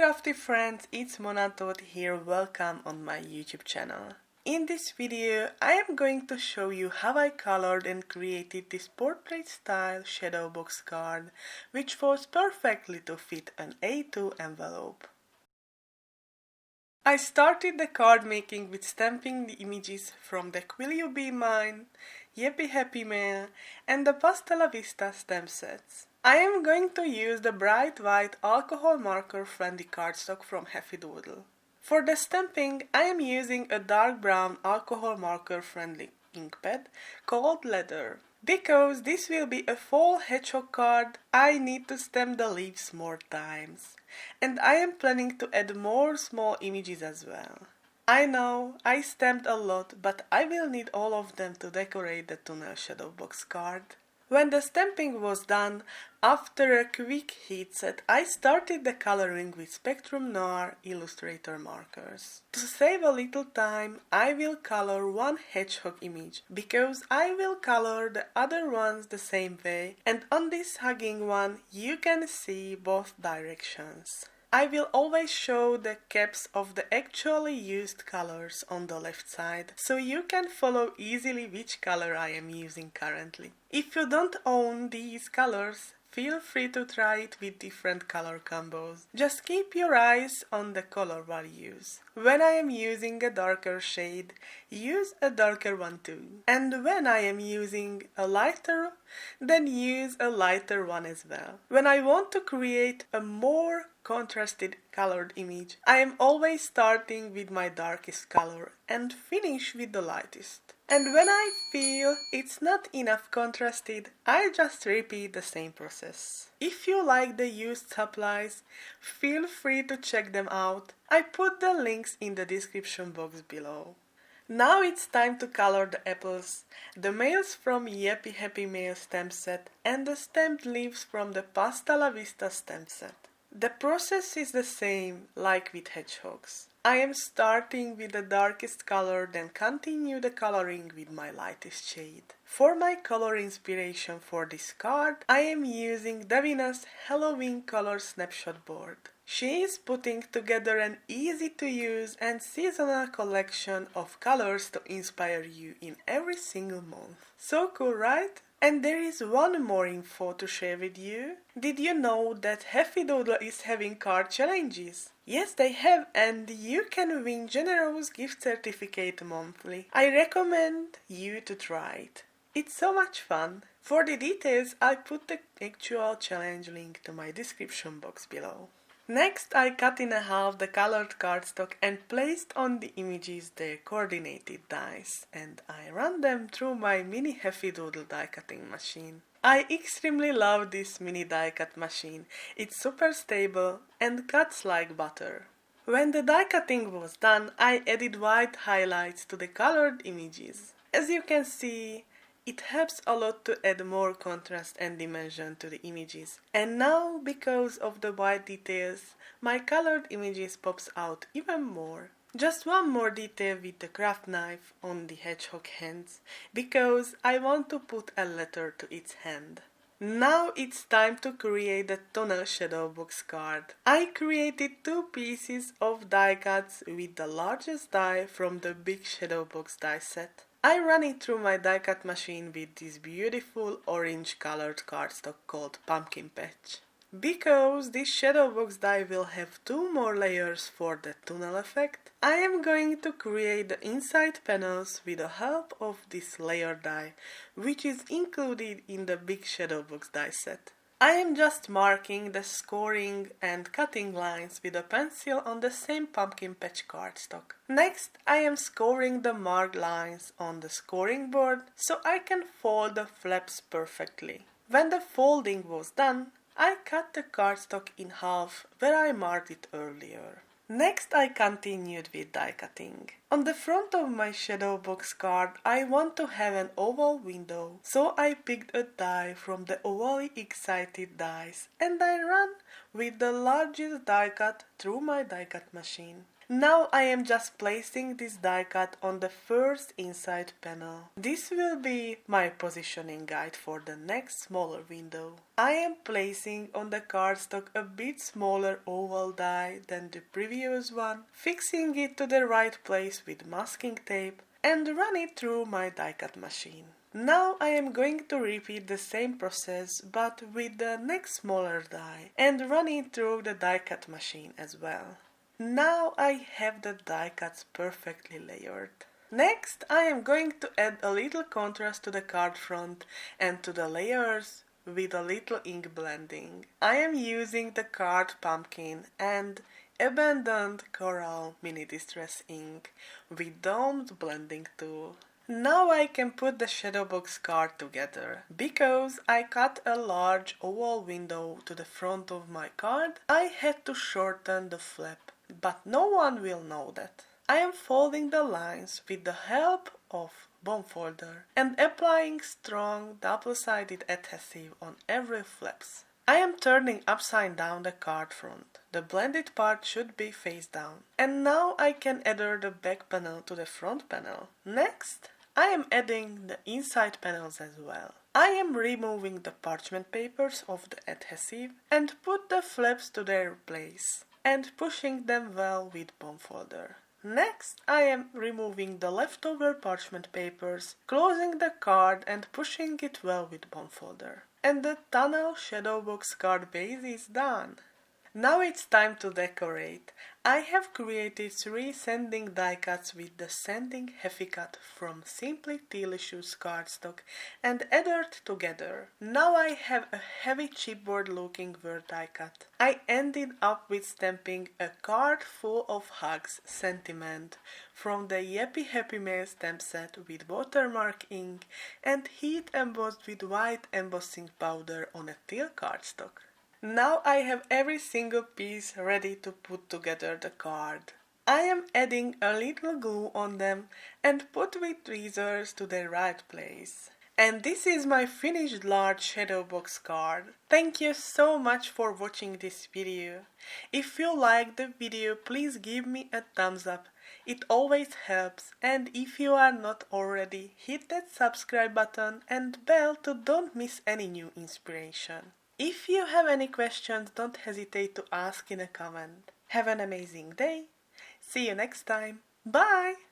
crafty friends, it's Toth here, welcome on my YouTube channel. In this video I am going to show you how I colored and created this portrait style Shadowbox card, which falls perfectly to fit an A2 envelope. I started the card making with stamping the images from the Quill You Be Mine, Yappy Happy Mail and the Vista stamp sets. I am going to use the bright white alcohol marker friendly cardstock from Heffy Doodle. For the stamping, I am using a dark brown alcohol marker friendly ink pad called Leather. Because this will be a fall hedgehog card, I need to stamp the leaves more times. And I am planning to add more small images as well. I know, I stamped a lot, but I will need all of them to decorate the tunnel Shadowbox card. When the stamping was done, after a quick heat set, I started the coloring with Spectrum Noir Illustrator markers. To save a little time, I will color one hedgehog image, because I will color the other ones the same way, and on this hugging one you can see both directions. I will always show the caps of the actually used colors on the left side, so you can follow easily which color I am using currently. If you don't own these colors, feel free to try it with different color combos. Just keep your eyes on the color values. When I am using a darker shade, use a darker one too. And when I am using a lighter, then use a lighter one as well. When I want to create a more contrasted colored image, I am always starting with my darkest color and finish with the lightest. And when I feel it's not enough contrasted, I just repeat the same process. If you like the used supplies, feel free to check them out. I put the links in the description box below. Now it's time to color the apples, the males from Yappy Happy Mail stamp set and the stamped leaves from the Vista stamp set. The process is the same, like with hedgehogs. I am starting with the darkest color, then continue the coloring with my lightest shade. For my color inspiration for this card, I am using Davina's Halloween color snapshot board. She is putting together an easy to use and seasonal collection of colors to inspire you in every single month. So cool, right? And there is one more info to share with you. Did you know that Heffy Doodle is having card challenges? Yes, they have, and you can win generous gift certificate monthly. I recommend you to try it. It's so much fun. For the details, I put the actual challenge link to my description box below. Next, I cut in half the colored cardstock and placed on the images their coordinated dies, and I ran them through my mini Heffy Doodle die cutting machine. I extremely love this mini die cut machine. It's super stable and cuts like butter. When the die cutting was done, I added white highlights to the colored images. As you can see, it helps a lot to add more contrast and dimension to the images. And now, because of the white details, my colored images pops out even more. Just one more detail with the craft knife on the hedgehog hands, because I want to put a letter to its hand. Now it's time to create the tunnel Shadowbox card. I created two pieces of die cuts with the largest die from the big Shadowbox die set. I ran it through my die cut machine with this beautiful orange colored cardstock called Pumpkin Patch. Because this Shadowbox die will have two more layers for the tunnel effect, I am going to create the inside panels with the help of this layer die, which is included in the big Shadowbox die set. I am just marking the scoring and cutting lines with a pencil on the same pumpkin patch cardstock. Next, I am scoring the marked lines on the scoring board so I can fold the flaps perfectly. When the folding was done, I cut the cardstock in half where I marked it earlier. Next, I continued with die cutting. On the front of my Shadowbox card, I want to have an oval window, so I picked a die from the ovally excited dies and I ran with the largest die cut through my die cut machine. Now I am just placing this die cut on the first inside panel. This will be my positioning guide for the next smaller window. I am placing on the cardstock a bit smaller oval die than the previous one, fixing it to the right place with masking tape, and run it through my die cut machine. Now I am going to repeat the same process but with the next smaller die and run it through the die cut machine as well. Now I have the die cuts perfectly layered. Next I am going to add a little contrast to the card front and to the layers with a little ink blending. I am using the card pumpkin and abandoned coral mini distress ink with domed blending tool. Now I can put the Shadowbox card together. Because I cut a large oval window to the front of my card, I had to shorten the flap, but no one will know that. I am folding the lines with the help of bond folder and applying strong double-sided adhesive on every flaps. I am turning upside down the card front. The blended part should be face down. And now I can adhere the back panel to the front panel. Next, I am adding the inside panels as well. I am removing the parchment papers of the adhesive and put the flaps to their place and pushing them well with bond folder. Next, I am removing the leftover parchment papers, closing the card and pushing it well with bond folder. And the tunnel Shadowbox card base is done. Now it's time to decorate. I have created 3 sanding die cuts with the sanding Heffy Cut from Simply Delicious cardstock and adhered together. Now I have a heavy chipboard looking word die cut. I ended up with stamping a card full of hugs sentiment from the Yappy Happy Mail stamp set with watermark ink and heat embossed with white embossing powder on a teal cardstock. Now I have every single piece ready to put together the card. I am adding a little glue on them and put with tweezers to their right place. And this is my finished large Shadowbox card. Thank you so much for watching this video. If you liked the video, please give me a thumbs up. It always helps, and if you are not already, hit that subscribe button and bell to don't miss any new inspiration. If you have any questions, don't hesitate to ask in a comment. Have an amazing day. See you next time. Bye!